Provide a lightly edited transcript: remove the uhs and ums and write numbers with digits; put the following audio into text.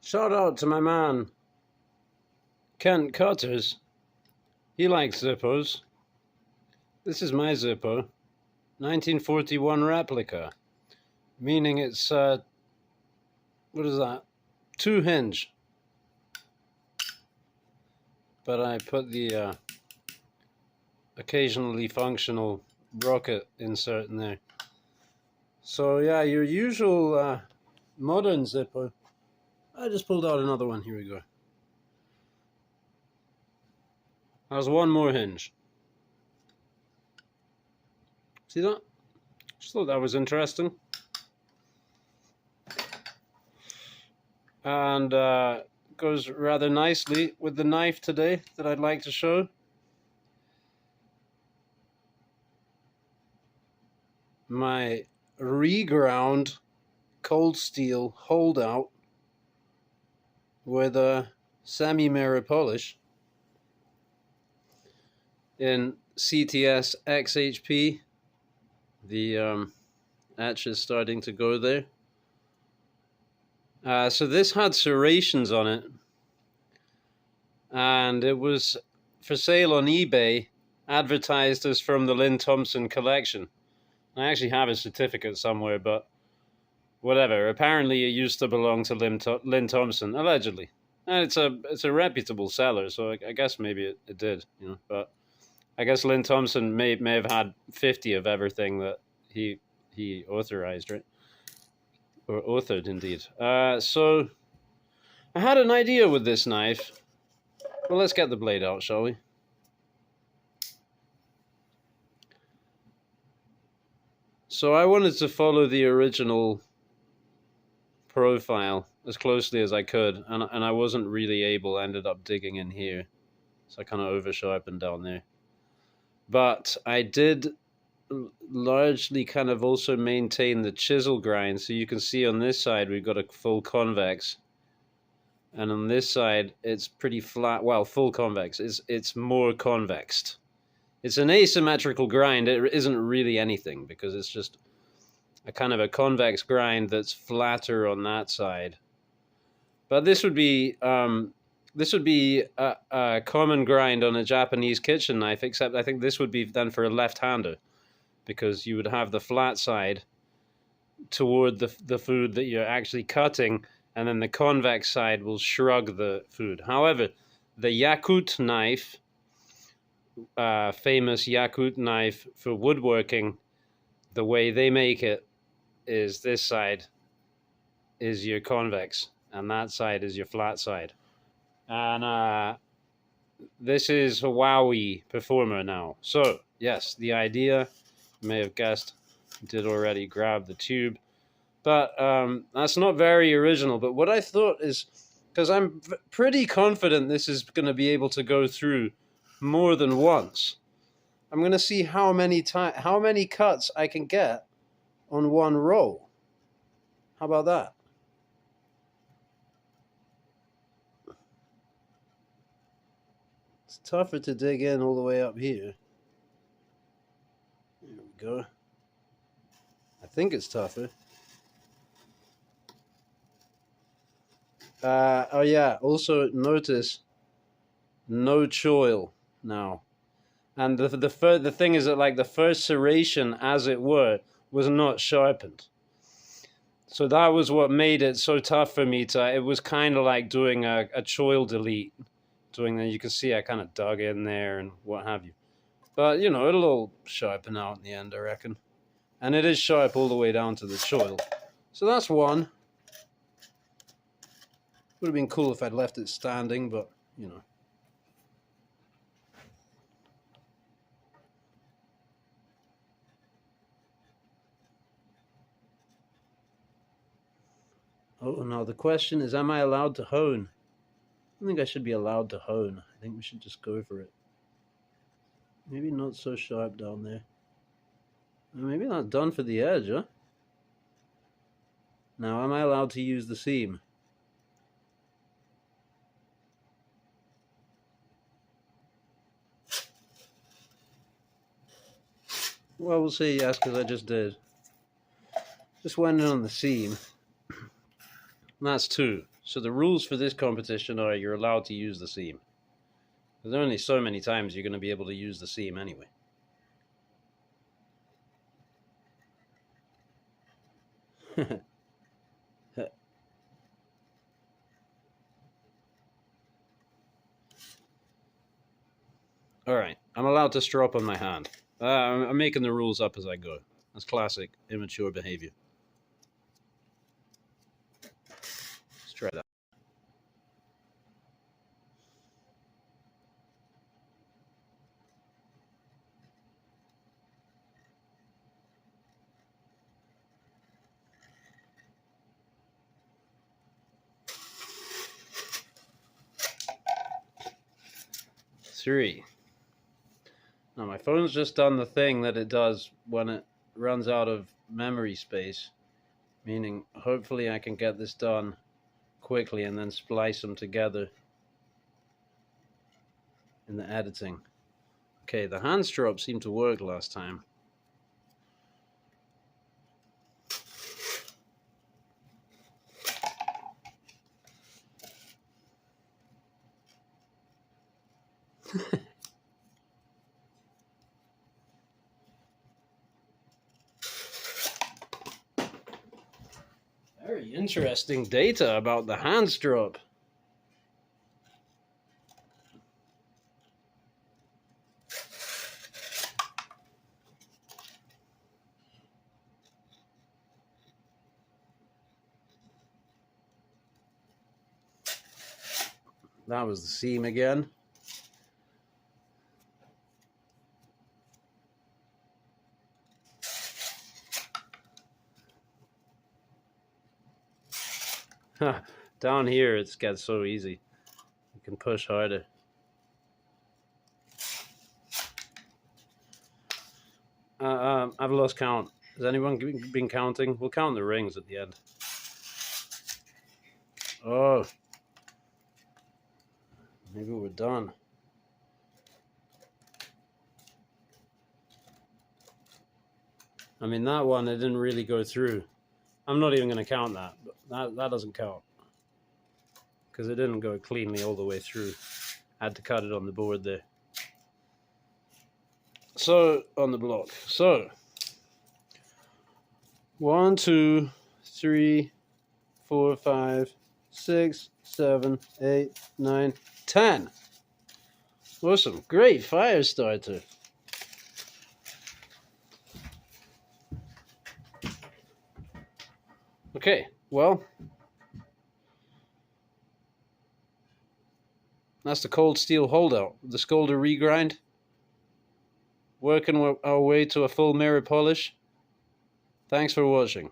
Shout out to my man, Kent Cutters. He likes Zippos. This is my Zippo, 1941 replica, meaning it's, what is that? 2 hinge. But I put the occasionally functional rocket insert in there. So yeah, your usual modern Zippo. I just pulled out another one. Here we go. There's one more hinge. See that? Just thought that was interesting. And goes rather nicely with the knife today that I'd like to show. My reground cold steel holdout with a semi-mirror polish in CTS XHP. The etch is starting to go there. So this had serrations on it, and it was for sale on eBay, advertised as from the Lynn Thompson collection. I actually have a certificate somewhere, but whatever. Apparently, it used to belong to Lynn Thompson, allegedly. And it's a reputable seller, so I guess maybe it did, you know. But I guess Lynn Thompson may have had 50 of everything that he authorized, right? Or authored, indeed. So I had an idea with this knife. Well, let's get the blade out, shall we? So I wanted to follow the original profile as closely as I could, and I wasn't really able. I ended up digging in here, so I kind of over-sharpened down there. But I did largely kind of also maintain the chisel grind, so you can see on this side we've got a full convex, and on this side it's pretty flat. Well, full convex, it's more convexed. It's an asymmetrical grind. It isn't really anything because it's just a kind of a convex grind that's flatter on that side. But this would be a common grind on a Japanese kitchen knife, except I think this would be then for a left-hander, because you would have the flat side toward the food that you're actually cutting, and then the convex side will shrug the food. However, the Yakut knife, famous Yakut knife for woodworking, the way they make it is this side is your convex, and that side is your flat side. And this is a Wowie Performer now. So, yes, the idea, you may have guessed, did already grab the tube. But that's not very original. But what I thought is, because I'm pretty confident this is going to be able to go through more than once, I'm going to see how many cuts I can get on one roll. How about that? It's tougher to dig in all the way up here. There we go. I think it's tougher. Oh yeah, also notice no choil now. And the thing is that, like, the first serration, as it were, was not sharpened. So that was what made it so tough for me to, it was kind of like doing a choil delete. Doing that, you can see I kind of dug in there and what have you. But, you know, it'll all sharpen out in the end, I reckon. And it is sharp all the way down to the choil. So that's one. Would have been cool if I'd left it standing, but, you know. Oh, now the question is, am I allowed to hone? I think I should be allowed to hone. I think we should just go for it. Maybe not so sharp down there. Maybe not done for the edge, huh? Now, am I allowed to use the seam? Well, we'll say yes, because I just did. Just went in on the seam. And that's 2. So the rules for this competition are you're allowed to use the seam. There's only so many times you're going to be able to use the seam anyway. Alright, I'm allowed to strop on my hand. I'm making the rules up as I go. That's classic immature behavior. Let's try that. Three. Now my phone's just done the thing that it does when it runs out of memory space, meaning hopefully I can get this done quickly and then splice them together in the editing. Okay, the hand strop seemed to work last time. Very interesting data about the hand strop. That was the seam again. Down here it gets so easy. You can push harder. I've lost count. Has anyone been counting? We'll count the rings at the end. Oh. Maybe we're done. I mean, that one, it didn't really go through. I'm not even going to count that. But that doesn't count. Because it didn't go cleanly all the way through. I had to cut it on the board there. So, on the block. So, 1, 2, 3, 4, 5, 6, 7, 8, 9, 10. Awesome. Great fire starter. Okay, well, that's the cold steel holdout. The OUT Regrind. Working our way to a full mirror polish. Thanks for watching.